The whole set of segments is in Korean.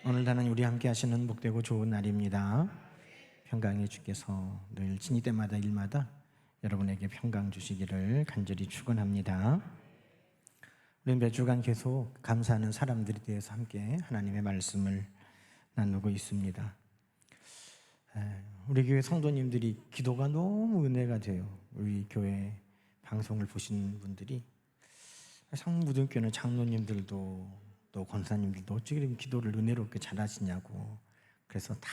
오늘 하나님 우리 함께 하시는 복되고 좋은 날입니다. 평강의 주께서 늘 진이 때마다 일마다 여러분에게 평강 주시기를 간절히 축원합니다. 우리 몇 주간 계속 감사하는 사람들에 대해서 함께 하나님의 말씀을 나누고 있습니다. 우리 교회 성도님들이 기도가 너무 은혜가 돼요. 우리 교회 방송을 보신 분들이 상무등교는 장로님들도 또 권사님들도 어찌 그렇게 기도를 은혜롭게 잘하시냐고, 그래서 다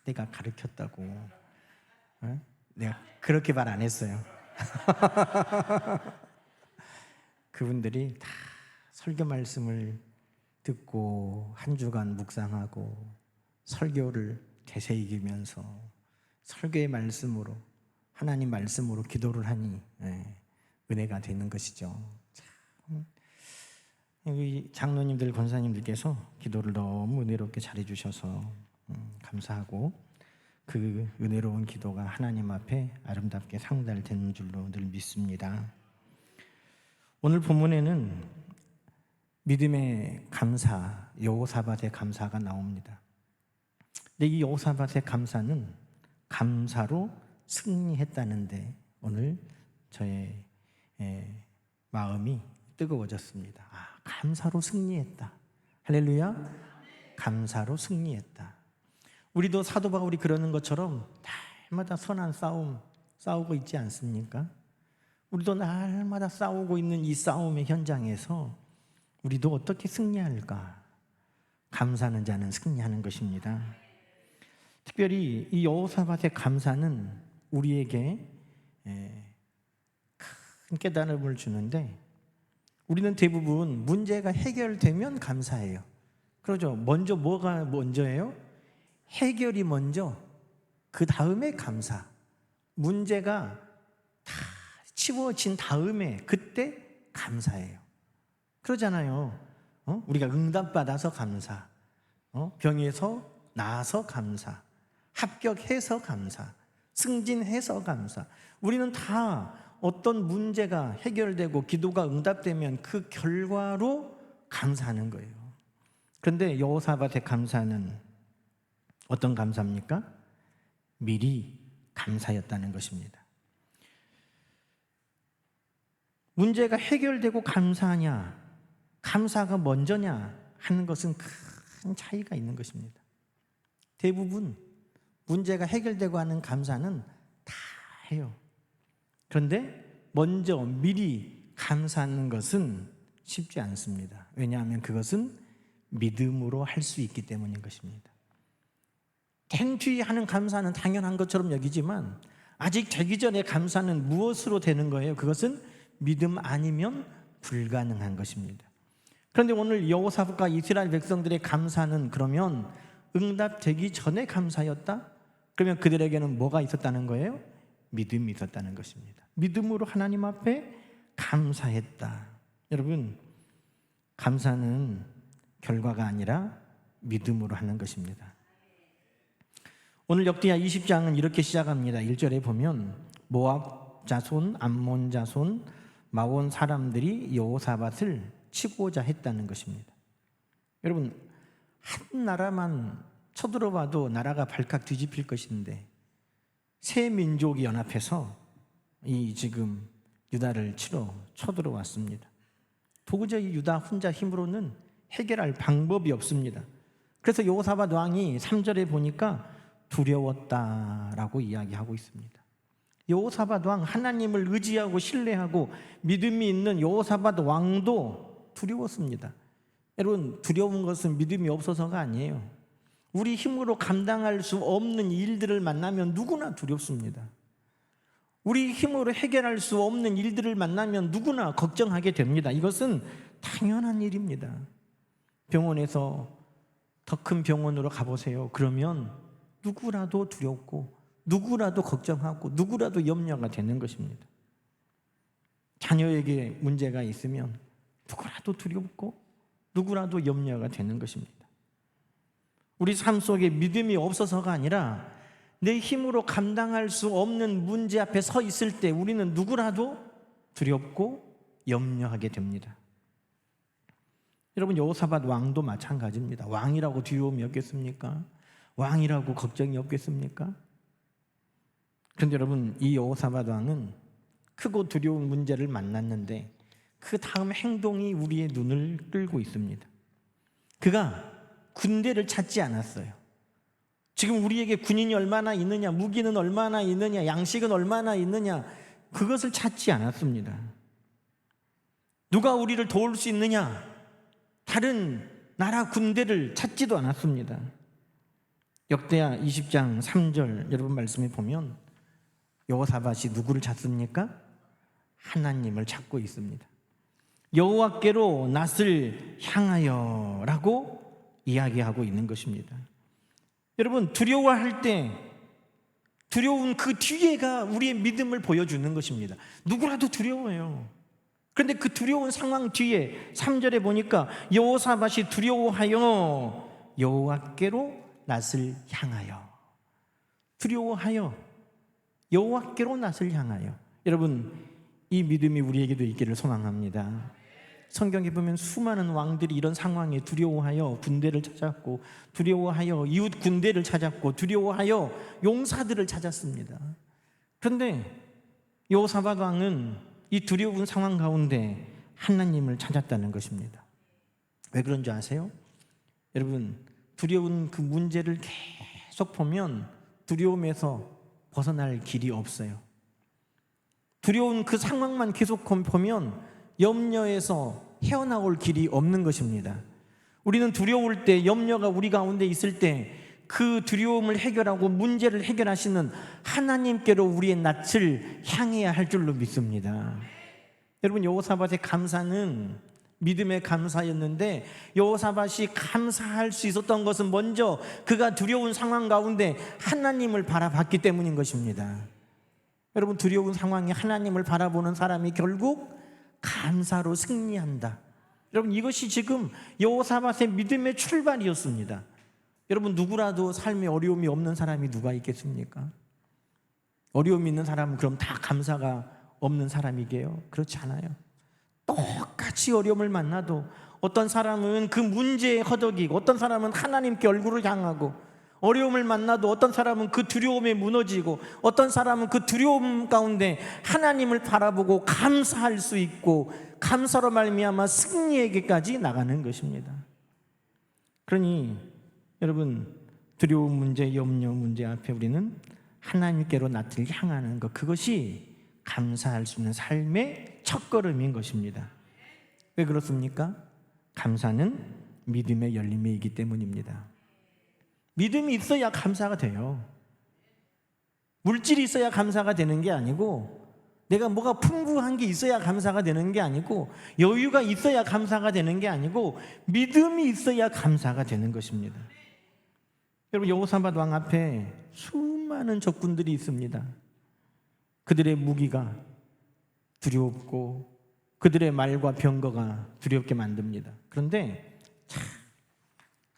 내가 가르쳤다고. 내가 그렇게 말 안 했어요. 그분들이 다 설교 말씀을 듣고 한 주간 묵상하고 설교를 되새기면서 설교의 말씀으로, 하나님 말씀으로 기도를 하니 은혜가 되는 것이죠. 우리 장로님들, 권사님들께서 기도를 너무 은혜롭게 잘해주셔서 감사하고, 그 은혜로운 기도가 하나님 앞에 아름답게 상달되는 줄로 늘 믿습니다. 오늘 본문에는 믿음의 감사, 여호사밧의 감사가 나옵니다. 근데 이 여호사밧의 감사는 감사로 승리했다는데 오늘 저의 마음이 뜨거워졌습니다. 감사로 승리했다. 할렐루야. 감사로 승리했다. 우리도 사도 바울이 그러는 것처럼 날마다 선한 싸움 싸우고 있지 않습니까? 우리도 날마다 싸우고 있는 이 싸움의 현장에서 우리도 어떻게 승리할까? 감사하는 자는 승리하는 것입니다. 특별히 이 여호사밧의 감사는 우리에게 큰 깨달음을 주는데, 우리는 대부분 문제가 해결되면 감사해요. 그러죠. 먼저 뭐가 먼저예요? 해결이 먼저, 그 다음에 감사. 문제가 다 치워진 다음에 그때 감사해요. 그러잖아요. 우리가 응답받아서 감사, 병에서 나아서 감사, 합격해서 감사, 승진해서 감사. 우리는 다 어떤 문제가 해결되고 기도가 응답되면 그 결과로 감사하는 거예요. 그런데 여호사밧의 감사는 어떤 감사입니까? 미리 감사였다는 것입니다. 문제가 해결되고 감사하냐, 감사가 먼저냐 하는 것은 큰 차이가 있는 것입니다. 대부분 문제가 해결되고 하는 감사는 다 해요. 그런데 먼저 미리 감사하는 것은 쉽지 않습니다. 왜냐하면 그것은 믿음으로 할 수 있기 때문인 것입니다. 된 뒤에 하는 감사는 당연한 것처럼 여기지만 아직 되기 전에 감사는 무엇으로 되는 거예요? 그것은 믿음 아니면 불가능한 것입니다. 그런데 오늘 여호사밧과 이스라엘 백성들의 감사는 그러면 응답되기 전에 감사였다? 그러면 그들에게는 뭐가 있었다는 거예요? 믿음이 있었다는 것입니다. 믿음으로 하나님 앞에 감사했다. 여러분, 감사는 결과가 아니라 믿음으로 하는 것입니다. 오늘 역대하 20장은 이렇게 시작합니다. 1절에 보면 모압 자손, 암몬 자손, 마온 사람들이 여호사밧을 치고자 했다는 것입니다. 여러분, 한 나라만 쳐들어봐도 나라가 발칵 뒤집힐 것인데 세 민족이 연합해서 이 지금 유다를 쳐들어왔습니다. 도저히 유다 혼자 힘으로는 해결할 방법이 없습니다. 그래서 여호사밧 왕이 3절에 보니까 두려웠다라고 이야기하고 있습니다. 여호사밧 왕, 하나님을 의지하고 신뢰하고 믿음이 있는 여호사밧 왕도 두려웠습니다. 여러분, 두려운 것은 믿음이 없어서가 아니에요. 우리 힘으로 감당할 수 없는 일들을 만나면 누구나 두렵습니다. 우리 힘으로 해결할 수 없는 일들을 만나면 누구나 걱정하게 됩니다. 이것은 당연한 일입니다. 병원에서 더 큰 병원으로 가보세요. 그러면 누구라도 두렵고 누구라도 걱정하고 누구라도 염려가 되는 것입니다. 자녀에게 문제가 있으면 누구라도 두렵고 누구라도 염려가 되는 것입니다. 우리 삶 속에 믿음이 없어서가 아니라 내 힘으로 감당할 수 없는 문제 앞에 서 있을 때 우리는 누구라도 두렵고 염려하게 됩니다. 여러분 여호사밧 왕도 마찬가지입니다. 왕이라고 두려움이 없겠습니까? 왕이라고 걱정이 없겠습니까? 그런데 여러분 이 여호사밧 왕은 크고 두려운 문제를 만났는데 그 다음 행동이 우리의 눈을 끌고 있습니다. 그가 군대를 찾지 않았어요. 지금 우리에게 군인이 얼마나 있느냐, 무기는 얼마나 있느냐, 양식은 얼마나 있느냐, 그것을 찾지 않았습니다. 누가 우리를 도울 수 있느냐, 다른 나라 군대를 찾지도 않았습니다. 역대하 20장 3절 여러분 말씀에 보면 여호사밧이 누구를 찾습니까? 하나님을 찾고 있습니다. 여호와께로 낯을 향하여 라고 이야기하고 있는 것입니다. 여러분 두려워할 때 두려운 그 뒤에가 우리의 믿음을 보여주는 것입니다. 누구라도 두려워요. 그런데 그 두려운 상황 뒤에 3절에 보니까 여호사밧이 두려워하여 여호와께로 낯을 향하여, 두려워하여 여호와께로 낯을 향하여. 여러분 이 믿음이 우리에게도 있기를 소망합니다. 성경에 보면 수많은 왕들이 이런 상황에 두려워하여 군대를 찾았고, 두려워하여 이웃 군대를 찾았고, 두려워하여 용사들을 찾았습니다. 그런데 여호사밧 왕은 이 두려운 상황 가운데 하나님을 찾았다는 것입니다. 왜 그런 줄 아세요? 여러분 두려운 그 문제를 계속 보면 두려움에서 벗어날 길이 없어요. 두려운 그 상황만 계속 보면 염려에서 헤어나올 길이 없는 것입니다. 우리는 두려울 때, 염려가 우리 가운데 있을 때 그 두려움을 해결하고 문제를 해결하시는 하나님께로 우리의 낯을 향해야 할 줄로 믿습니다. 여러분 여호사밧의 감사는 믿음의 감사였는데, 여호사밧이 감사할 수 있었던 것은 먼저 그가 두려운 상황 가운데 하나님을 바라봤기 때문인 것입니다. 여러분 두려운 상황에 하나님을 바라보는 사람이 결국 감사로 승리한다. 여러분 이것이 지금 여호사밧의 믿음의 출발이었습니다. 여러분 누구라도 삶에 어려움이 없는 사람이 누가 있겠습니까? 어려움이 있는 사람은 그럼 다 감사가 없는 사람이게요? 그렇지 않아요. 똑같이 어려움을 만나도 어떤 사람은 그 문제에 허덕이고, 어떤 사람은 하나님께 얼굴을 향하고, 어려움을 만나도 어떤 사람은 그 두려움에 무너지고, 어떤 사람은 그 두려움 가운데 하나님을 바라보고 감사할 수 있고, 감사로 말미암아 승리에게까지 나가는 것입니다. 그러니 여러분 두려운 문제, 염려 문제 앞에 우리는 하나님께로 낯을 향하는 것, 그것이 감사할 수 있는 삶의 첫걸음인 것입니다. 왜 그렇습니까? 감사는 믿음의 열림이기 때문입니다. 믿음이 있어야 감사가 돼요. 물질이 있어야 감사가 되는 게 아니고, 내가 뭐가 풍부한 게 있어야 감사가 되는 게 아니고, 여유가 있어야 감사가 되는 게 아니고, 믿음이 있어야 감사가 되는 것입니다. 여러분 여호사밧 왕 앞에 수많은 적군들이 있습니다. 그들의 무기가 두렵고 그들의 말과 병거가 두렵게 만듭니다. 그런데 참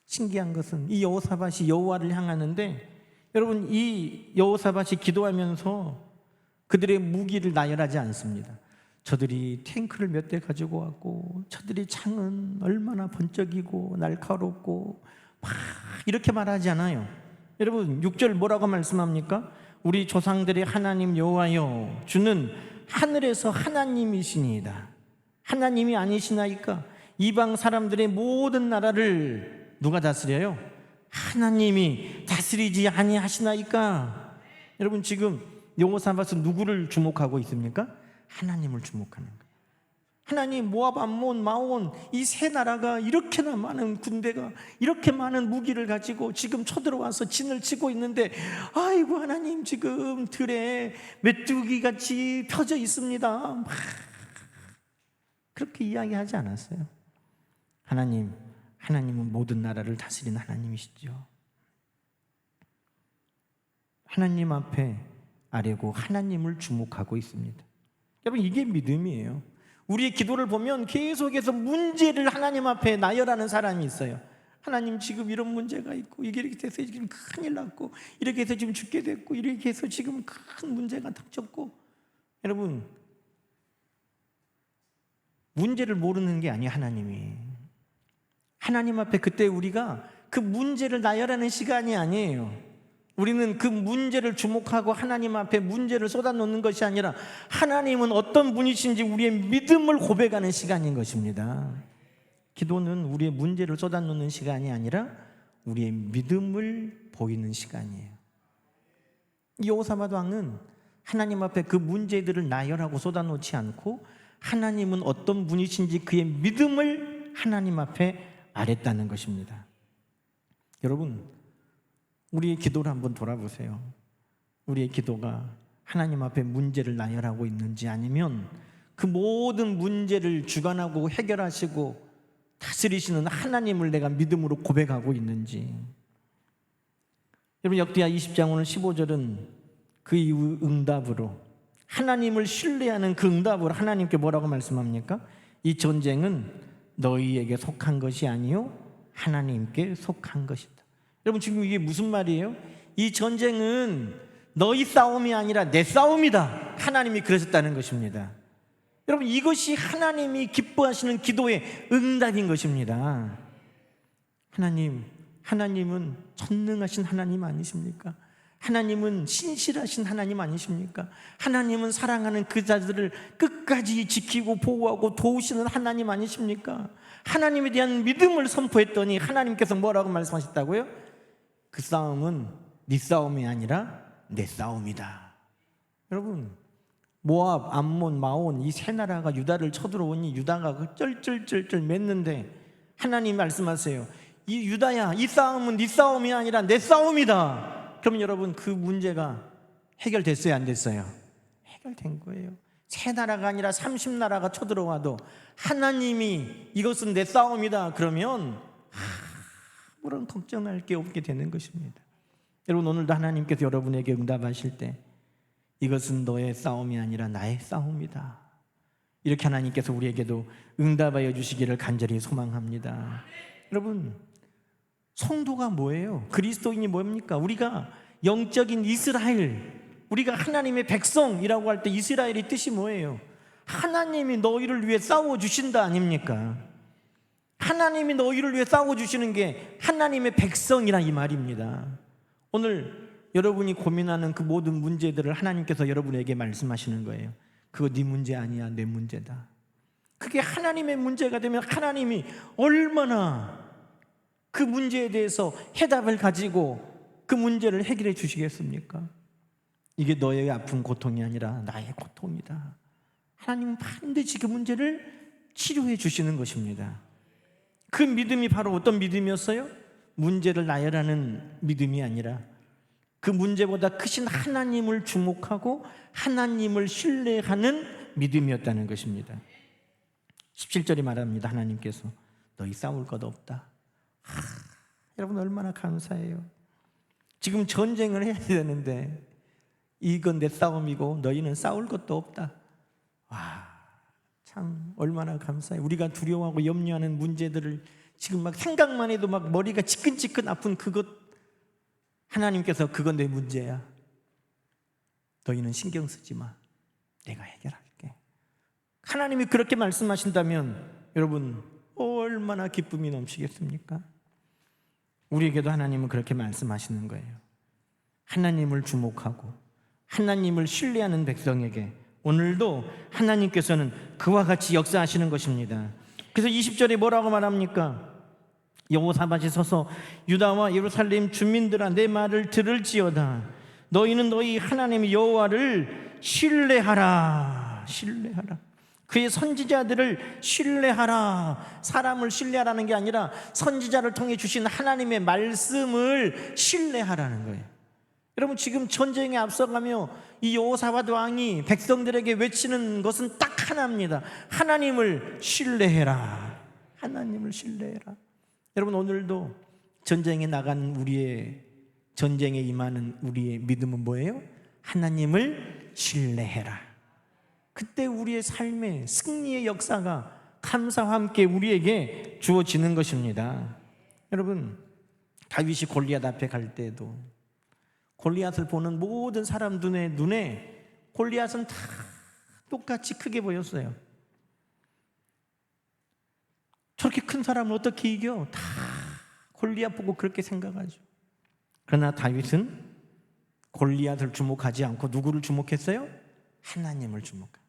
신기한 것은 이 여호사밧이 여호와를 향하는데, 여러분 이 여호사밧이 기도하면서 그들의 무기를 나열하지 않습니다. 저들이 탱크를 몇 대 가지고 왔고, 저들이 창은 얼마나 번쩍이고 날카롭고, 막 이렇게 말하지 않아요. 여러분 6절 뭐라고 말씀합니까? 우리 조상들의 하나님 여호와여, 주는 하늘에서 하나님이시니이다. 하나님이 아니시나이까? 이방 사람들의 모든 나라를 누가 다스려요? 하나님이 다스리지 아니하시나이까? 여러분 지금 여호사밧은 누구를 주목하고 있습니까? 하나님을 주목하는 거예요. 하나님, 모압, 암몬, 마온 이 세 나라가 이렇게나 많은 군대가, 이렇게 많은 무기를 가지고 지금 쳐들어와서 진을 치고 있는데, 아이고 하나님 지금 들에 메뚜기같이 펴져 있습니다. 막 그렇게 이야기하지 않았어요. 하나님은 모든 나라를 다스리는 하나님이시죠. 하나님 앞에 아뢰고 하나님을 주목하고 있습니다. 여러분 이게 믿음이에요. 우리의 기도를 보면 계속해서 문제를 하나님 앞에 나열하는 사람이 있어요. 하나님 지금 이런 문제가 있고, 이게 이렇게 돼서 지금 큰일 났고, 이렇게 해서 지금 죽게 됐고, 이렇게 해서 지금 큰 문제가 닥쳤고. 여러분 문제를 모르는 게 아니에요. 하나님이 하나님 앞에 그때 우리가 그 문제를 나열하는 시간이 아니에요. 우리는 그 문제를 주목하고 하나님 앞에 문제를 쏟아놓는 것이 아니라 하나님은 어떤 분이신지 우리의 믿음을 고백하는 시간인 것입니다. 기도는 우리의 문제를 쏟아놓는 시간이 아니라 우리의 믿음을 보이는 시간이에요. 여호사밧 왕은 하나님 앞에 그 문제들을 나열하고 쏟아놓지 않고 하나님은 어떤 분이신지 그의 믿음을 하나님 앞에 아랬다는 것입니다. 여러분, 우리의 기도를 한번 돌아보세요. 우리의 기도가 하나님 앞에 문제를 나열하고 있는지, 아니면 그 모든 문제를 주관하고 해결하시고 다스리시는 하나님을 내가 믿음으로 고백하고 있는지. 여러분, 역대하 20장 오늘 15절은 그 이후 응답으로, 하나님을 신뢰하는 그 응답으로 하나님께 뭐라고 말씀합니까? 이 전쟁은 너희에게 속한 것이 아니요 하나님께 속한 것이다. 여러분, 지금 이게 무슨 말이에요? 이 전쟁은 너희 싸움이 아니라 내 싸움이다. 하나님이 그러셨다는 것입니다. 여러분, 이것이 하나님이 기뻐하시는 기도의 응답인 것입니다. 하나님은 전능하신 하나님 아니십니까? 하나님은 신실하신 하나님 아니십니까? 하나님은 사랑하는 그 자들을 끝까지 지키고 보호하고 도우시는 하나님 아니십니까? 하나님에 대한 믿음을 선포했더니 하나님께서 뭐라고 말씀하셨다고요? 그 싸움은 네 싸움이 아니라 내 싸움이다. 여러분, 모압, 암몬, 마온 이 세 나라가 유다를 쳐들어오니 유다가 쩔쩔쩔쩔 맸는데 하나님 말씀하세요. 이 유다야, 이 싸움은 네 싸움이 아니라 내 싸움이다. 그러면 여러분, 그 문제가 해결됐어요, 안 됐어요? 해결된 거예요. 세 나라가 아니라 30나라가 쳐들어와도 하나님이 이것은 내 싸움이다 그러면 아무런 걱정할 게 없게 되는 것입니다. 여러분, 오늘도 하나님께서 여러분에게 응답하실 때 이것은 너의 싸움이 아니라 나의 싸움이다, 이렇게 하나님께서 우리에게도 응답하여 주시기를 간절히 소망합니다. 여러분, 성도가 뭐예요? 그리스도인이 뭡니까? 우리가 영적인 이스라엘, 우리가 하나님의 백성이라고 할 때 이스라엘의 뜻이 뭐예요? 하나님이 너희를 위해 싸워주신다 아닙니까? 하나님이 너희를 위해 싸워주시는 게 하나님의 백성이라 이 말입니다. 오늘 여러분이 고민하는 그 모든 문제들을 하나님께서 여러분에게 말씀하시는 거예요. 그거 네 문제 아니야, 내 문제다. 그게 하나님의 문제가 되면 하나님이 얼마나 그 문제에 대해서 해답을 가지고 그 문제를 해결해 주시겠습니까? 이게 너의 아픈 고통이 아니라 나의 고통이다. 하나님은 반드시 그 문제를 치료해 주시는 것입니다. 그 믿음이 바로 어떤 믿음이었어요? 문제를 나열하는 믿음이 아니라 그 문제보다 크신 하나님을 주목하고 하나님을 신뢰하는 믿음이었다는 것입니다. 17절이 말합니다. 하나님께서 너희 싸울 것 없다. 여러분, 얼마나 감사해요. 지금 전쟁을 해야 되는데 이건 내 싸움이고 너희는 싸울 것도 없다. 와, 참 얼마나 감사해요. 우리가 두려워하고 염려하는 문제들을 지금 막 생각만 해도 막 머리가 지끈지끈 아픈 그것, 하나님께서 그건 내 문제야, 너희는 신경 쓰지 마, 내가 해결할게. 하나님이 그렇게 말씀하신다면 여러분, 얼마나 기쁨이 넘치겠습니까? 우리에게도 하나님은 그렇게 말씀하시는 거예요. 하나님을 주목하고 하나님을 신뢰하는 백성에게 오늘도 하나님께서는 그와 같이 역사하시는 것입니다. 그래서 20절에 뭐라고 말합니까? 여호사밧이 서서 유다와 예루살렘 주민들아, 내 말을 들을지어다. 너희는 너희 하나님 여호와를 신뢰하라. 그의 선지자들을 신뢰하라. 사람을 신뢰하라는 게 아니라 선지자를 통해 주신 하나님의 말씀을 신뢰하라는 거예요. 여러분, 지금 전쟁에 앞서가며 이 여호사밧 왕이 백성들에게 외치는 것은 딱 하나입니다. 하나님을 신뢰해라. 하나님을 신뢰해라. 여러분, 오늘도 전쟁에 나간 우리의, 전쟁에 임하는 우리의 믿음은 뭐예요? 하나님을 신뢰해라. 그때 우리의 삶의 승리의 역사가 감사와 함께 우리에게 주어지는 것입니다. 여러분, 다윗이 골리앗 앞에 갈 때도 골리앗을 보는 모든 사람 눈에 골리앗은 다 똑같이 크게 보였어요. 저렇게 큰 사람을 어떻게 이겨? 다 골리앗 보고 그렇게 생각하죠. 그러나 다윗은 골리앗을 주목하지 않고 누구를 주목했어요? 하나님을 주목한 거예요.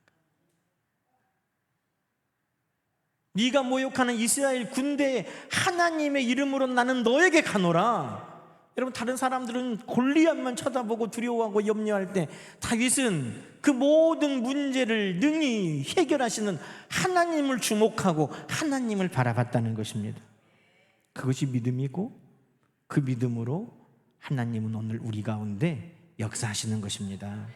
네가 모욕하는 이스라엘 군대에 하나님의 이름으로 나는 너에게 가노라. 여러분, 다른 사람들은 골리앗만 쳐다보고 두려워하고 염려할 때 다윗은 그 모든 문제를 능히 해결하시는 하나님을 주목하고 하나님을 바라봤다는 것입니다. 그것이 믿음이고 그 믿음으로 하나님은 오늘 우리 가운데 역사하시는 것입니다.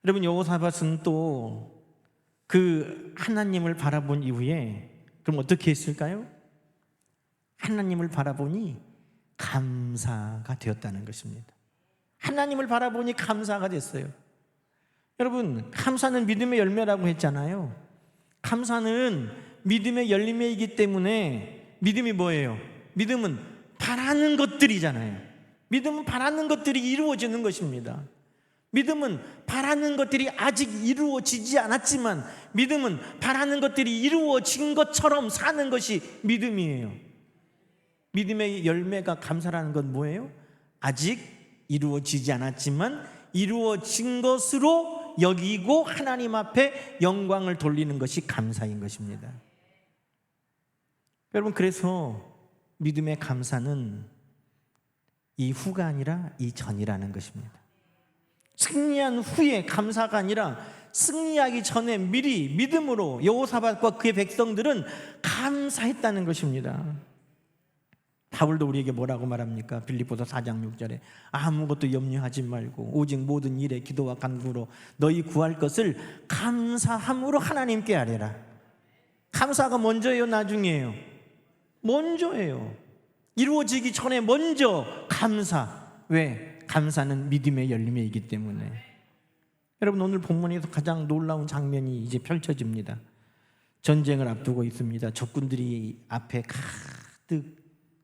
여러분, 여호사밧은 또 그 하나님을 바라본 이후에 그럼 어떻게 했을까요? 하나님을 바라보니 감사가 되었다는 것입니다. 하나님을 바라보니 감사가 됐어요. 여러분, 감사는 믿음의 열매라고 했잖아요. 감사는 믿음의 열매이기 때문에 믿음이 뭐예요? 믿음은 바라는 것들이잖아요. 믿음은 바라는 것들이 이루어지는 것입니다. 믿음은 바라는 것들이 아직 이루어지지 않았지만 믿음은 바라는 것들이 이루어진 것처럼 사는 것이 믿음이에요. 믿음의 열매가 감사라는 건 뭐예요? 아직 이루어지지 않았지만 이루어진 것으로 여기고 하나님 앞에 영광을 돌리는 것이 감사인 것입니다. 여러분, 그래서 믿음의 감사는 이 후가 아니라 이 전이라는 것입니다. 승리한 후에 감사가 아니라 승리하기 전에 미리 믿음으로 여호사밧과 그의 백성들은 감사했다는 것입니다. 바울도 우리에게 뭐라고 말합니까? 빌립보서 4장 6절에 아무것도 염려하지 말고 오직 모든 일에 기도와 간구로 너희 구할 것을 감사함으로 하나님께 아뢰라. 감사가 먼저예요, 나중이에요? 먼저예요. 이루어지기 전에 먼저 감사. 왜? 감사는 믿음의 열매이기 때문에. 여러분, 오늘 본문에서 가장 놀라운 장면이 이제 펼쳐집니다. 전쟁을 앞두고 있습니다. 적군들이 앞에 가득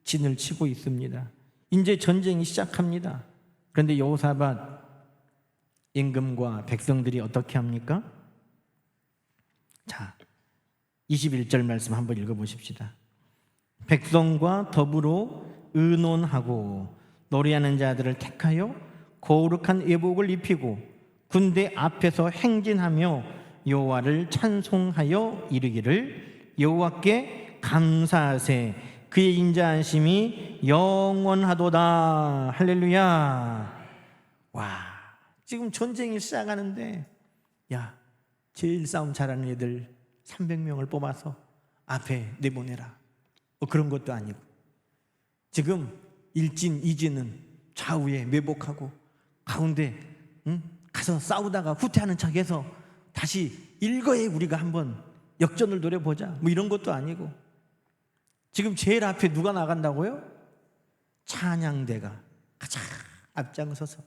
진을 치고 있습니다. 이제 전쟁이 시작합니다. 그런데 여호사밧 임금과 백성들이 어떻게 합니까? 자, 21절 말씀 한번 읽어보십시다. 백성과 더불어 의논하고 노래하는 자들을 택하여 거룩한 예복을 입히고 군대 앞에서 행진하며 여호와를 찬송하여 이르기를 여호와께 감사하세 그의 인자하심이 영원하도다. 할렐루야. 와, 지금 전쟁이 시작하는데 야, 제일 싸움 잘하는 애들 300명을 뽑아서 앞에 내보내라. 그런 것도 아니고 지금 일진, 이진은 좌우에 매복하고 가운데 가서 싸우다가 후퇴하는 척해서 다시 일거에 우리가 한번 역전을 노려보자. 뭐 이런 것도 아니고 지금 제일 앞에 누가 나간다고요? 찬양대가 가자 앞장서서.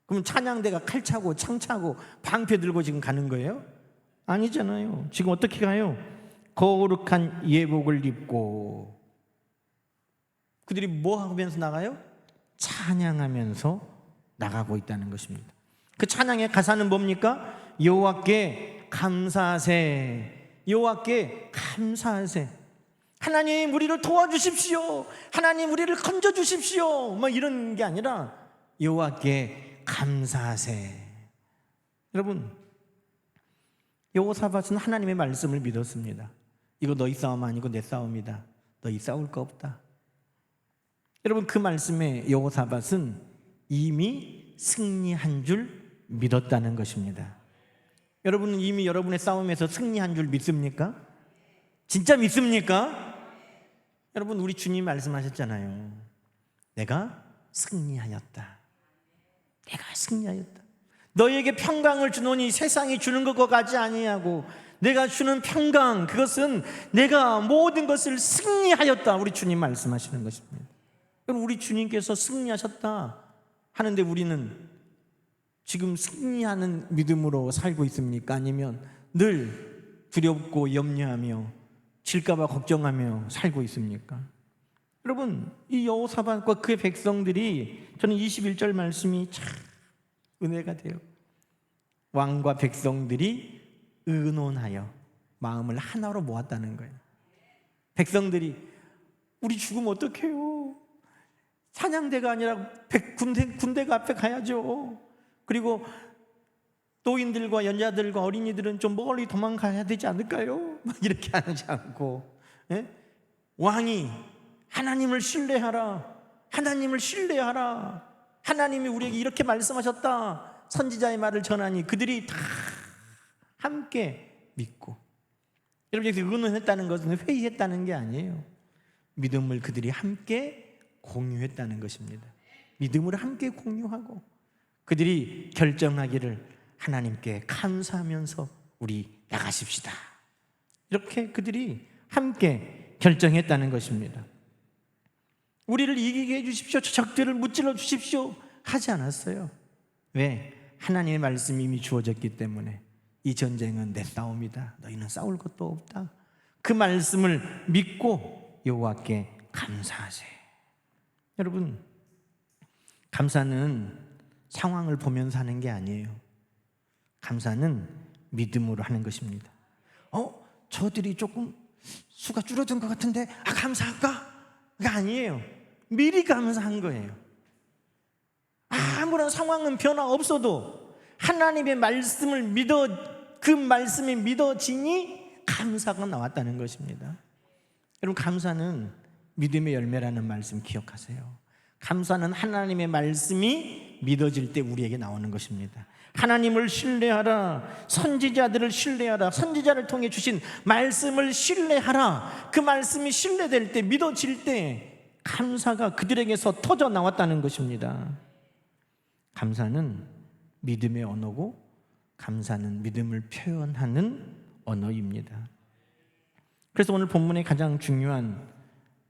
그럼 찬양대가 칼 차고 창 차고 방패 들고 지금 가는 거예요? 아니잖아요. 지금 어떻게 가요? 거룩한 예복을 입고 그들이 뭐 하면서 나가요? 찬양하면서 나가고 있다는 것입니다. 그 찬양의 가사는 뭡니까? 여호와께 감사하세. 여호와께 감사하세. 하나님 우리를 도와주십시오. 하나님 우리를 건져주십시오. 뭐 이런 게 아니라 여호와께 감사하세. 여러분, 여호사밧은 하나님의 말씀을 믿었습니다. 이거 너희 싸움 아니고 내 싸움이다. 너희 싸울 거 없다. 여러분, 그 말씀에 여호사밧은 이미 승리한 줄 믿었다는 것입니다. 여러분은 이미 여러분의 싸움에서 승리한 줄 믿습니까? 진짜 믿습니까? 여러분, 우리 주님 말씀하셨잖아요. 내가 승리하였다. 내가 승리하였다. 너희에게 평강을 주노니 세상이 주는 것과 같지 아니하고 내가 주는 평강, 그것은 내가 모든 것을 승리하였다. 우리 주님 말씀하시는 것입니다. 여러분, 우리 주님께서 승리하셨다 하는데 우리는 지금 승리하는 믿음으로 살고 있습니까? 아니면 늘 두렵고 염려하며 질까봐 걱정하며 살고 있습니까? 여러분, 이 여호사밧과 그의 백성들이, 저는 21절 말씀이 참 은혜가 돼요. 왕과 백성들이 의논하여 마음을 하나로 모았다는 거예요. 백성들이 우리 죽으면 어떡해요? 사냥대가 아니라 군대가 앞에 가야죠. 그리고 노인들과 연자들과 어린이들은 좀 멀리 도망가야 되지 않을까요? 이렇게 하지 않고, 예? 왕이 하나님을 신뢰하라, 하나님을 신뢰하라, 하나님이 우리에게 이렇게 말씀하셨다, 선지자의 말을 전하니 그들이 다 함께 믿고. 여러분, 여기서 의논했다는 것은 회의했다는 게 아니에요. 믿음을 그들이 함께 공유했다는 것입니다. 믿음을 함께 공유하고 그들이 결정하기를 하나님께 감사하면서 우리 나가십시다, 이렇게 그들이 함께 결정했다는 것입니다. 우리를 이기게 해주십시오, 적들을 무찔러 주십시오 하지 않았어요. 왜? 하나님의 말씀이 이미 주어졌기 때문에 이 전쟁은 내 싸움이다, 너희는 싸울 것도 없다. 그 말씀을 믿고 여호와께 감사하세요. 여러분, 감사는 상황을 보면서 하는 게 아니에요. 감사는 믿음으로 하는 것입니다. 저들이 조금 수가 줄어든 것 같은데 감사할까? 가 아니에요. 미리 감사한 거예요. 아무런 상황은 변화 없어도 하나님의 말씀을 그 말씀이 믿어지니 감사가 나왔다는 것입니다. 여러분, 감사는 믿음의 열매라는 말씀 기억하세요. 감사는 하나님의 말씀이 믿어질 때 우리에게 나오는 것입니다. 하나님을 신뢰하라, 선지자들을 신뢰하라, 선지자를 통해 주신 말씀을 신뢰하라. 그 말씀이 신뢰될 때, 믿어질 때 감사가 그들에게서 터져 나왔다는 것입니다. 감사는 믿음의 언어고, 감사는 믿음을 표현하는 언어입니다. 그래서 오늘 본문의 가장 중요한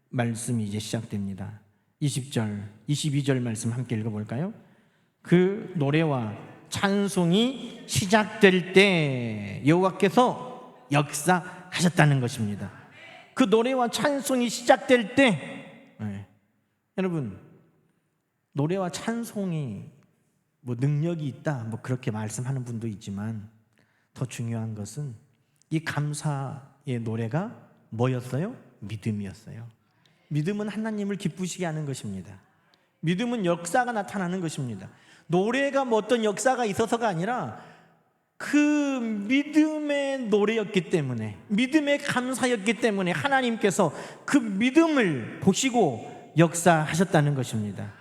말씀이 이제 시작됩니다. 20절, 22절 말씀 함께 읽어볼까요? 그 노래와 찬송이 시작될 때 여호와께서 역사하셨다는 것입니다. 그 노래와 찬송이 시작될 때, 여러분, 노래와 찬송이 능력이 있다, 그렇게 말씀하는 분도 있지만 더 중요한 것은 이 감사의 노래가 뭐였어요? 믿음이었어요. 믿음은 하나님을 기쁘시게 하는 것입니다. 믿음은 역사가 나타나는 것입니다. 노래가 어떤 역사가 있어서가 아니라 그 믿음의 노래였기 때문에, 믿음의 감사였기 때문에 하나님께서 그 믿음을 보시고 역사하셨다는 것입니다.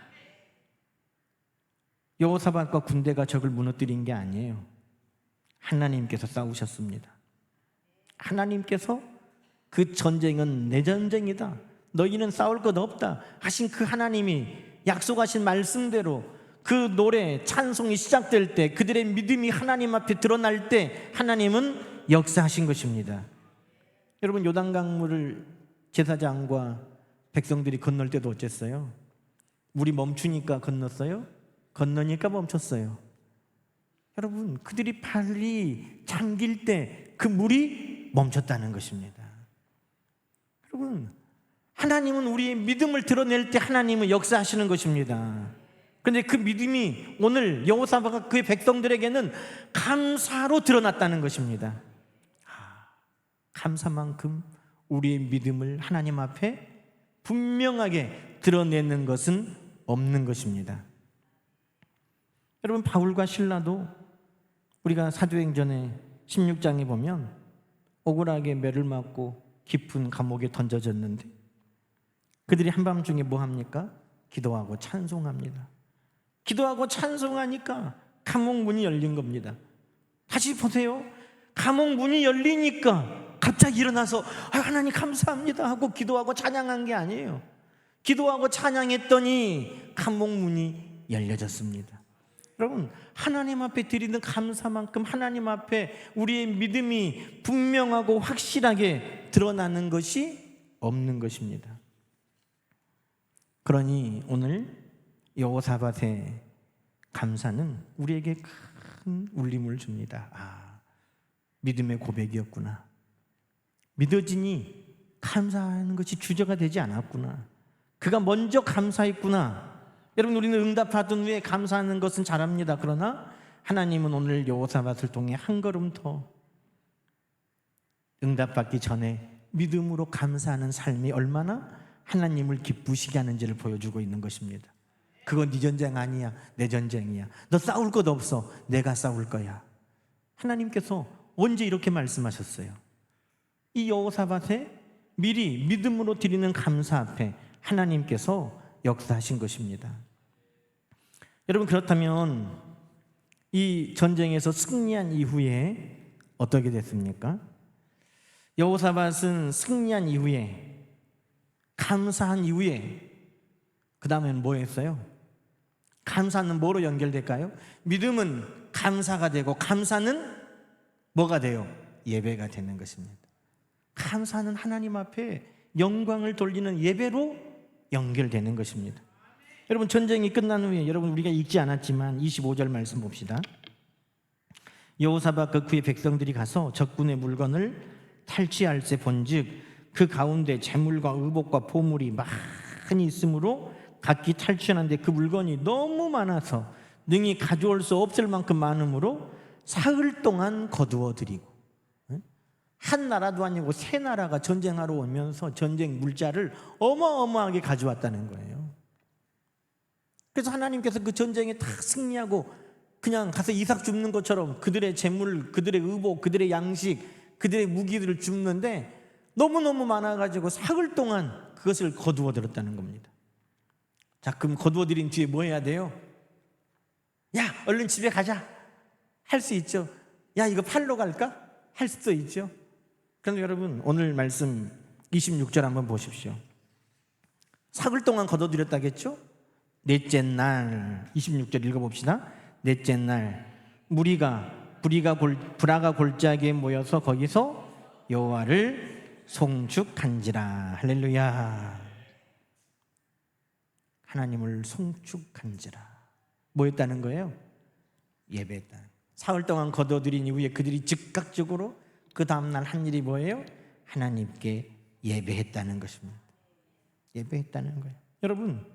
여호사밧과 군대가 적을 무너뜨린 게 아니에요. 하나님께서 싸우셨습니다. 하나님께서 그 전쟁은 내 전쟁이다, 너희는 싸울 것 없다 하신 그 하나님이 약속하신 말씀대로 그 노래, 찬송이 시작될 때, 그들의 믿음이 하나님 앞에 드러날 때 하나님은 역사하신 것입니다. 여러분, 요단강물을 제사장과 백성들이 건널 때도 어땠어요? 물이 멈추니까 건넜어요? 건너니까 멈췄어요. 여러분, 그들이 발이 잠길 때 그 물이 멈췄다는 것입니다. 여러분, 하나님은 우리의 믿음을 드러낼 때 하나님은 역사하시는 것입니다. 그런데 그 믿음이 오늘 여호사밧과 그의 백성들에게는 감사로 드러났다는 것입니다. 감사만큼 우리의 믿음을 하나님 앞에 분명하게 드러내는 것은 없는 것입니다. 여러분, 바울과 실라도 우리가 사도행전의 16장에 보면 억울하게 매를 맞고 깊은 감옥에 던져졌는데 그들이 한밤중에 뭐 합니까? 기도하고 찬송합니다. 기도하고 찬송하니까 감옥 문이 열린 겁니다. 다시 보세요. 감옥 문이 열리니까 갑자기 일어나서 하나님 감사합니다 하고 기도하고 찬양한 게 아니에요. 기도하고 찬양했더니 감옥 문이 열려졌습니다. 여러분, 하나님 앞에 드리는 감사만큼 하나님 앞에 우리의 믿음이 분명하고 확실하게 드러나는 것이 없는 것입니다. 그러니 오늘 여호사밧의 감사는 우리에게 큰 울림을 줍니다. 믿음의 고백이었구나. 믿어지니 감사하는 것이 주저가 되지 않았구나. 그가 먼저 감사했구나. 여러분, 우리는 응답받은 후에 감사하는 것은 잘합니다. 그러나 하나님은 오늘 여호사밧을 통해 한 걸음 더 응답받기 전에 믿음으로 감사하는 삶이 얼마나 하나님을 기쁘시게 하는지를 보여주고 있는 것입니다. 그건 네 전쟁 아니야, 내 전쟁이야. 너 싸울 것 없어, 내가 싸울 거야. 하나님께서 언제 이렇게 말씀하셨어요? 이 여호사밧에 미리 믿음으로 드리는 감사 앞에 하나님께서 역사하신 것입니다. 여러분, 그렇다면 이 전쟁에서 승리한 이후에 어떻게 됐습니까? 여호사밧은 승리한 이후에, 감사한 이후에 그 다음엔 뭐 했어요? 감사는 뭐로 연결될까요? 믿음은 감사가 되고 감사는 뭐가 돼요? 예배가 되는 것입니다. 감사는 하나님 앞에 영광을 돌리는 예배로 연결되는 것입니다. 여러분, 전쟁이 끝난 후에 여러분 우리가 읽지 않았지만 25절 말씀 봅시다. 여호사밧 그 그의 백성들이 가서 적군의 물건을 탈취할세 본즉 그 가운데 재물과 의복과 보물이 많이 있으므로 각기 탈취하는데 그 물건이 너무 많아서 능히 가져올 수 없을 만큼 많으므로 사흘 동안 거두어들이고, 한 나라도 아니고 세 나라가 전쟁하러 오면서 전쟁 물자를 어마어마하게 가져왔다는 거예요. 그래서 하나님께서 그 전쟁에 다 승리하고 그냥 가서 이삭 줍는 것처럼 그들의 재물, 그들의 의복, 그들의 양식, 그들의 무기들을 줍는데 너무너무 많아가지고 사흘 동안 그것을 거두어들었다는 겁니다. 자, 그럼 거두어들인 뒤에 뭐 해야 돼요? 야, 얼른 집에 가자 할 수 있죠. 야, 이거 팔러 갈까? 할 수도 있죠. 그런데 여러분, 오늘 말씀 26절 한번 보십시오. 사흘 동안 거둬들였다겠죠? 넷째 날, 26절 읽어봅시다. 넷째 날 브라가 골짜기에 모여서 거기서 여호와를 송축한지라. 할렐루야. 하나님을 송축한지라. 뭐 했다는 거예요? 예배했다. 사흘 동안 거둬들인 이후에 그들이 즉각적으로 그 다음날 한 일이 뭐예요? 하나님께 예배했다는 것입니다. 예배했다는 거예요. 여러분,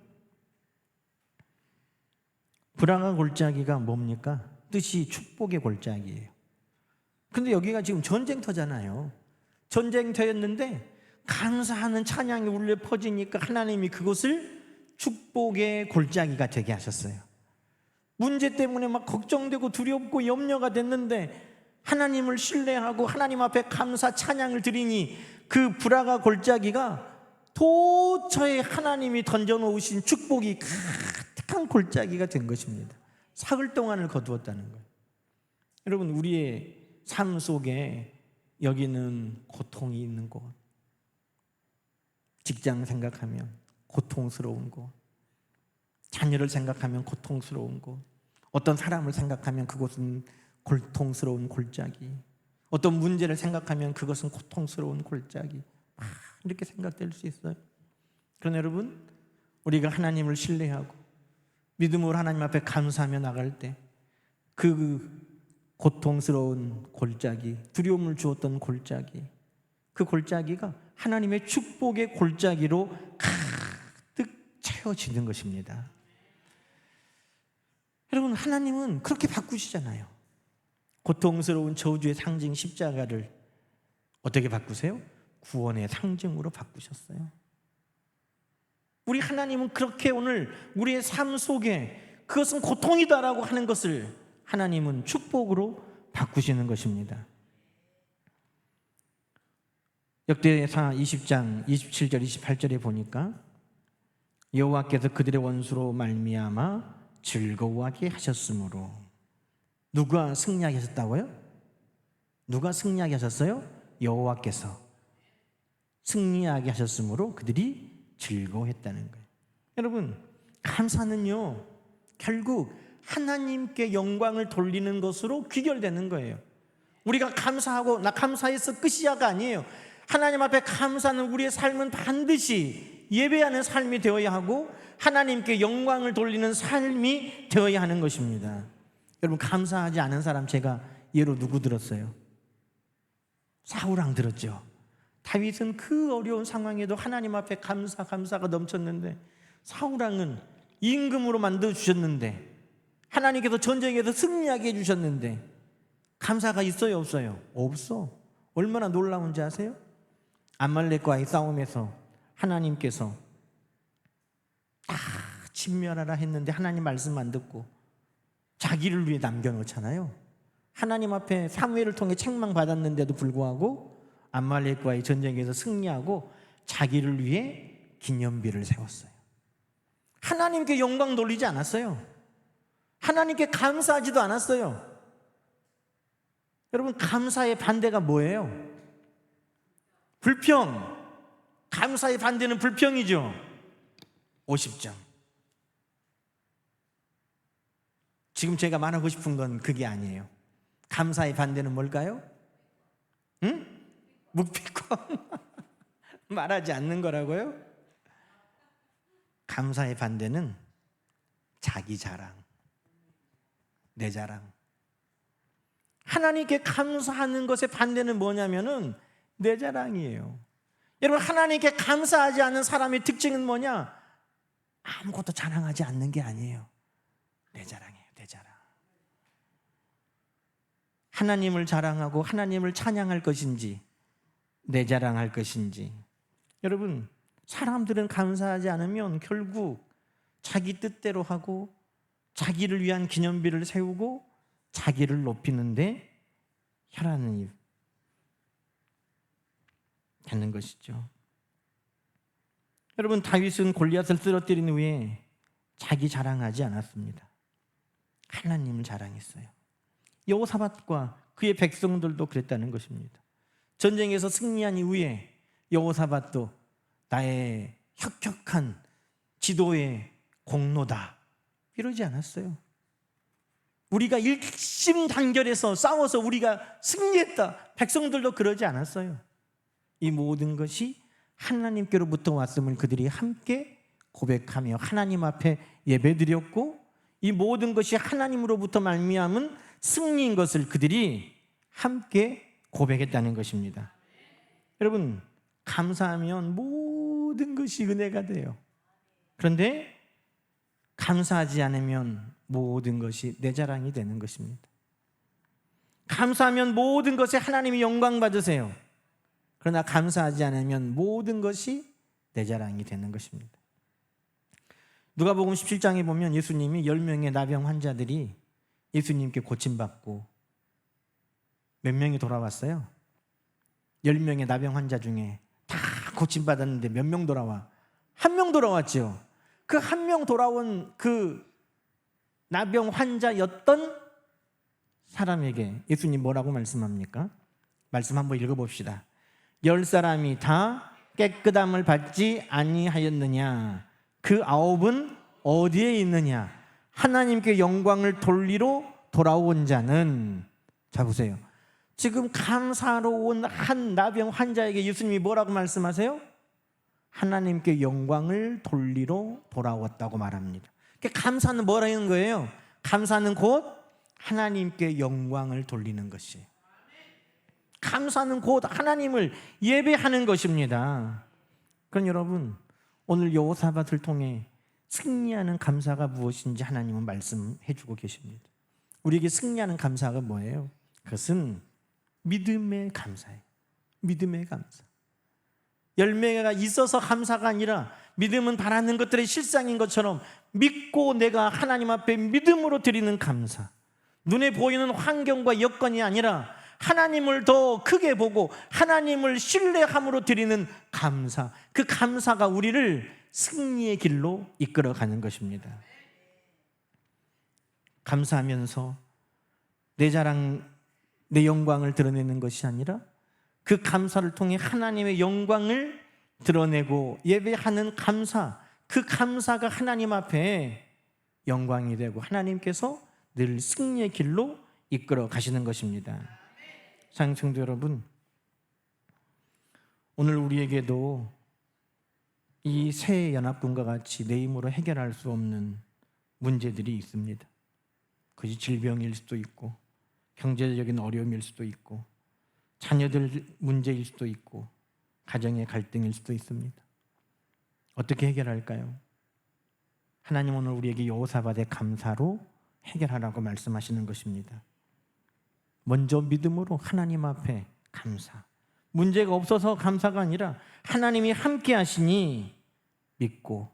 브라가 골짜기가 뭡니까? 뜻이 축복의 골짜기예요. 근데 여기가 지금 전쟁터잖아요. 전쟁터였는데 감사하는 찬양이 울려 퍼지니까 하나님이 그곳을 축복의 골짜기가 되게 하셨어요. 문제 때문에 막 걱정되고 두렵고 염려가 됐는데 하나님을 신뢰하고 하나님 앞에 감사 찬양을 드리니 그 브라가 골짜기가 도처에 하나님이 던져놓으신 축복이 가득한 골짜기가 된 것입니다. 사흘 동안을 거두었다는 거예요. 여러분, 우리의 삶 속에 여기는 고통이 있는 곳, 직장 생각하면 고통스러운 곳, 자녀를 생각하면 고통스러운 곳, 어떤 사람을 생각하면 그곳은 고통스러운 골짜기, 어떤 문제를 생각하면 그것은 고통스러운 골짜기, 이렇게 생각될 수 있어요. 그러나 여러분, 우리가 하나님을 신뢰하고 믿음으로 하나님 앞에 감사하며 나갈 때 그 고통스러운 골짜기, 두려움을 주었던 골짜기, 그 골짜기가 하나님의 축복의 골짜기로 가득 채워지는 것입니다. 여러분, 하나님은 그렇게 바꾸시잖아요. 고통스러운 저주의 상징 십자가를 어떻게 바꾸세요? 구원의 상징으로 바꾸셨어요. 우리 하나님은 그렇게 오늘 우리의 삶 속에 그것은 고통이다라고 하는 것을 하나님은 축복으로 바꾸시는 것입니다. 역대하 20장 27절 28절에 보니까 여호와께서 그들의 원수로 말미암아 즐거워하게 하셨으므로. 누가 승리하게 하셨다고요? 누가 승리하게 하셨어요? 여호와께서 승리하게 하셨으므로 그들이 즐거워했다는 거예요. 여러분, 감사는요 결국 하나님께 영광을 돌리는 것으로 귀결되는 거예요. 우리가 감사하고 나 감사해서 끝이야가 아니에요. 하나님 앞에 감사는 우리의 삶은 반드시 예배하는 삶이 되어야 하고 하나님께 영광을 돌리는 삶이 되어야 하는 것입니다. 여러분, 감사하지 않은 사람 제가 예로 누구 들었어요? 사울왕 들었죠. 다윗은 그 어려운 상황에도 하나님 앞에 감사가 넘쳤는데, 사울왕은 임금으로 만들어주셨는데, 하나님께서 전쟁에서 승리하게 해주셨는데 감사가 있어요, 없어요? 없어. 얼마나 놀라운지 아세요? 아말렉과의 싸움에서 하나님께서 다 진멸하라 했는데 하나님 말씀 안 듣고 자기를 위해 남겨놓잖아요. 하나님 앞에 사무엘을 통해 책망받았는데도 불구하고 아말렉과의 전쟁에서 승리하고 자기를 위해 기념비를 세웠어요. 하나님께 영광 돌리지 않았어요. 하나님께 감사하지도 않았어요. 여러분, 감사의 반대가 뭐예요? 불평. 감사의 반대는 불평이죠. 50점. 지금 제가 말하고 싶은 건 그게 아니에요. 감사의 반대는 뭘까요? 응? 묵비권. 말하지 않는 거라고요? 감사의 반대는 자기 자랑, 내 자랑. 하나님께 감사하는 것의 반대는 뭐냐면은 내 자랑이에요. 여러분, 하나님께 감사하지 않는 사람의 특징은 뭐냐? 아무것도 자랑하지 않는 게 아니에요. 내 자랑이에요, 내 자랑. 하나님을 자랑하고 하나님을 찬양할 것인지 내 자랑할 것인지. 여러분, 사람들은 감사하지 않으면 결국 자기 뜻대로 하고 자기를 위한 기념비를 세우고 자기를 높이는데 혈안을 갖는 것이죠. 여러분, 다윗은 골리앗을 쓰러뜨린 후에 자기 자랑하지 않았습니다. 하나님을 자랑했어요. 여호사밧과 그의 백성들도 그랬다는 것입니다. 전쟁에서 승리한 이후에 여호사밧도 나의 혁혁한 지도의 공로다 이러지 않았어요. 우리가 일심단결해서 싸워서 우리가 승리했다, 백성들도 그러지 않았어요. 이 모든 것이 하나님께로부터 왔음을 그들이 함께 고백하며 하나님 앞에 예배드렸고, 이 모든 것이 하나님으로부터 말미암은 승리인 것을 그들이 함께 고백했다는 것입니다. 여러분, 감사하면 모든 것이 은혜가 돼요. 그런데 감사하지 않으면 모든 것이 내 자랑이 되는 것입니다. 감사하면 모든 것에 하나님이 영광 받으세요. 그러나 감사하지 않으면 모든 것이 내 자랑이 되는 것입니다. 누가복음 17장에 보면 예수님이 10명의 나병 환자들이 예수님께 고침받고 몇 명이 돌아왔어요? 10명의 나병 환자 중에 다 고침받았는데 몇 명 돌아와? 한 명 돌아왔죠. 그 한 명 돌아온 그 나병 환자였던 사람에게 예수님 뭐라고 말씀합니까? 말씀 한번 읽어봅시다. 10사람이 다 깨끗함을 받지 아니하였느냐? 그 9은 어디에 있느냐? 하나님께 영광을 돌리러 돌아온 자는. 자, 보세요. 지금 감사로 온 한 나병 환자에게 예수님이 뭐라고 말씀하세요? 하나님께 영광을 돌리러 돌아왔다고 말합니다. 감사는 뭐라는 거예요? 감사는 곧 하나님께 영광을 돌리는 것이에요. 감사는 곧 하나님을 예배하는 것입니다. 그럼 여러분, 오늘 여호사밧을 통해 승리하는 감사가 무엇인지 하나님은 말씀해 주고 계십니다. 우리에게 승리하는 감사가 뭐예요? 그것은 믿음의 감사예요. 믿음의 감사. 열매가 있어서 감사가 아니라 믿음은 바라는 것들의 실상인 것처럼 믿고 내가 하나님 앞에 믿음으로 드리는 감사. 눈에 보이는 환경과 여건이 아니라 하나님을 더 크게 보고 하나님을 신뢰함으로 드리는 감사. 그 감사가 우리를 승리의 길로 이끌어가는 것입니다. 감사하면서 내 자랑, 내 영광을 드러내는 것이 아니라 그 감사를 통해 하나님의 영광을 드러내고 예배하는 감사, 그 감사가 하나님 앞에 영광이 되고 하나님께서 늘 승리의 길로 이끌어 가시는 것입니다. 사랑하는 성도 여러분, 오늘 우리에게도 이 새 연합군과 같이 내 힘으로 해결할 수 없는 문제들이 있습니다. 그것이 질병일 수도 있고 경제적인 어려움일 수도 있고 자녀들 문제일 수도 있고 가정의 갈등일 수도 있습니다. 어떻게 해결할까요? 하나님 오늘 우리에게 여호사밧의 감사로 해결하라고 말씀하시는 것입니다. 먼저 믿음으로 하나님 앞에 감사. 문제가 없어서 감사가 아니라 하나님이 함께 하시니 믿고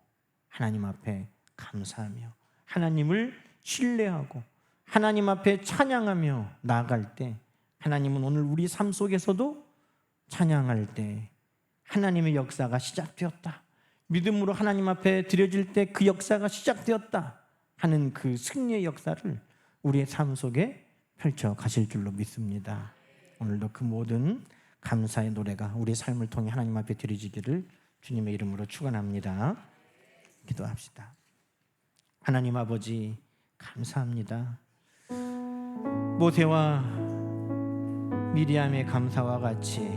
하나님 앞에 감사하며 하나님을 신뢰하고 하나님 앞에 찬양하며 나아갈 때, 하나님은 오늘 우리 삶 속에서도 찬양할 때 하나님의 역사가 시작되었다, 믿음으로 하나님 앞에 드려질 때 그 역사가 시작되었다 하는 그 승리의 역사를 우리의 삶 속에 펼쳐 가실 줄로 믿습니다. 오늘도 그 모든 감사의 노래가 우리의 삶을 통해 하나님 앞에 드려지기를 주님의 이름으로 축원합니다. 기도합시다. 하나님 아버지, 감사합니다. 모세와 미리암의 감사와 같이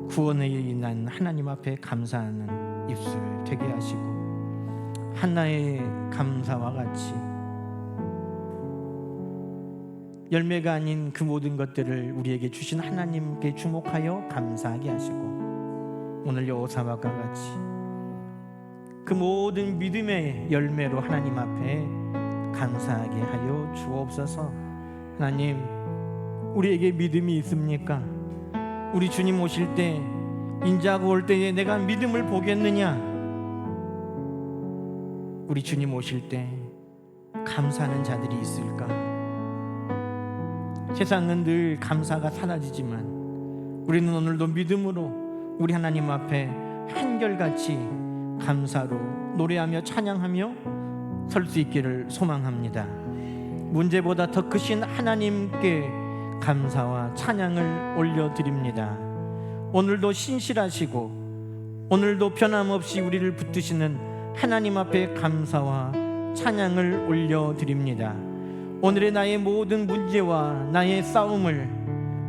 구원에 인한 하나님 앞에 감사하는 입술 되게 하시고, 한나의 감사와 같이 열매가 아닌 그 모든 것들을 우리에게 주신 하나님께 주목하여 감사하게 하시고, 오늘 여호사밧과 같이 그 모든 믿음의 열매로 하나님 앞에 감사하게 하여 주옵소서. 하나님, 우리에게 믿음이 있습니까? 우리 주님 오실 때, 인자하고 올 때에 내가 믿음을 보겠느냐? 우리 주님 오실 때 감사하는 자들이 있을까? 세상은 늘 감사가 사라지지만 우리는 오늘도 믿음으로 우리 하나님 앞에 한결같이 감사로 노래하며 찬양하며 설 수 있기를 소망합니다. 문제보다 더 크신 하나님께 감사와 찬양을 올려드립니다. 오늘도 신실하시고 오늘도 변함없이 우리를 붙드시는 하나님 앞에 감사와 찬양을 올려드립니다. 오늘의 나의 모든 문제와 나의 싸움을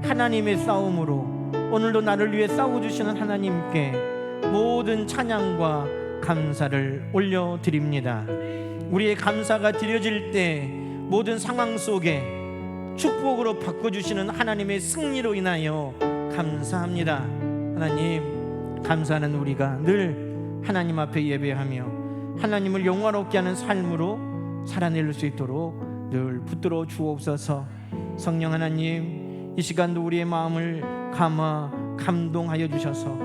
하나님의 싸움으로, 오늘도 나를 위해 싸워주시는 하나님께 모든 찬양과 감사를 올려드립니다. 우리의 감사가 드려질 때 모든 상황 속에 축복으로 바꿔주시는 하나님의 승리로 인하여 감사합니다. 하나님, 감사하는 우리가 늘 하나님 앞에 예배하며 하나님을 영화롭게 하는 삶으로 살아낼 수 있도록 늘 붙들어 주옵소서. 성령 하나님, 이 시간도 우리의 마음을 감동하여 주셔서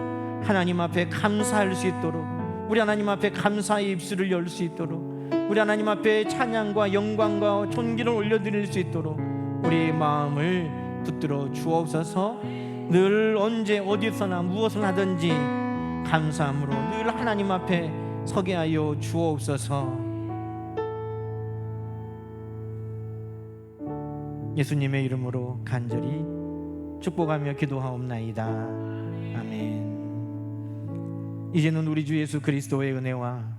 하나님 앞에 감사할 수 있도록, 우리 하나님 앞에 감사의 입술을 열 수 있도록, 우리 하나님 앞에 찬양과 영광과 존귀를 올려드릴 수 있도록 우리의 마음을 붙들어 주옵소서. 늘 언제 어디서나 무엇을 하든지 감사함으로 늘 하나님 앞에 서게 하여 주옵소서. 예수님의 이름으로 간절히 축복하며 기도하옵나이다. 아멘. 이제는 우리 주 예수 그리스도의 은혜와